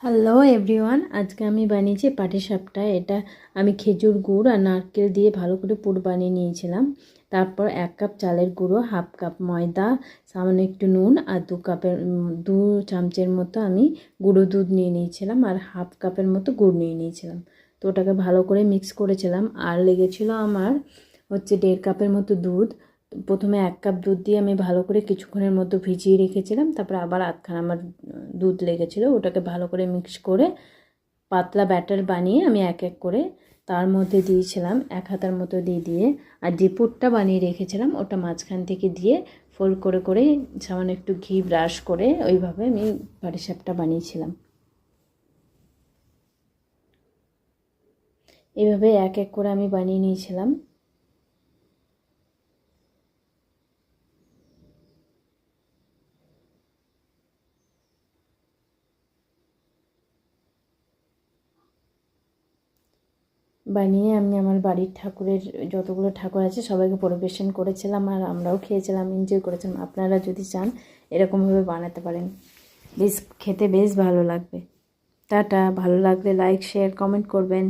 Hello everyone, আজকে আমি বানিয়েছি পাটিসাপটা। এটা আমি খেজুর গুড় আর নারকেল দিয়ে ভালো করে পুর বানিয়ে নিয়েছিলাম। তারপর 1 কাপ চালের গুঁড়ো, 1/2 কাপ ময়দা, সামান্য একটু নুন আর 2 চামচের মতো আমি গুঁড়ো দুধ নিয়ে নিয়েছিলাম আর 1/2 কাপের মতো গুড় নিয়ে নিয়েছিলাম। তো ওটাকে ভালো করে মিক্স করেছিলাম। আর লেগেছিল আমার 1.5 কাপের মতো দুধ। প্রথমে 1 কাপ দুধ দিয়ে আমি ভালো করে কিছুক্ষণের মতো ভিজিয়ে রেখেছিলাম। তারপর আবার আধখানা আমার দুধ লেগেছিলো। ওটাকে ভালো করে মিক্স করে পাতলা ব্যাটার বানিয়ে আমি এক এক করে তার মধ্যে দিয়েছিলাম, 1 হাতার মতো দিয়ে আর যে পুরটা বানিয়ে রেখেছিলাম ওটা মাঝখান থেকে দিয়ে ফোল্ড করে করে সামান্য একটু ঘি ব্রাশ করে ওইভাবে আমি পাটিসাপটা বানিয়েছিলাম। এইভাবে এক এক করে আমি বানিয়ে নিয়েছিলাম। বানিয়ে আমি আমার বাড়ির ঠাকুরের যতগুলো ঠাকুর আছে সবাইকে পরিবেশন করেছিলাম আর আমরাও খেয়েছিলাম, এনজয় করেছিলাম। আপনারা যদি চান এরকমভাবে বানাতে পারেন, বেশ খেতে বেশ ভালো লাগবে। টাটা। ভালো লাগলে লাইক শেয়ার কমেন্ট করবেন।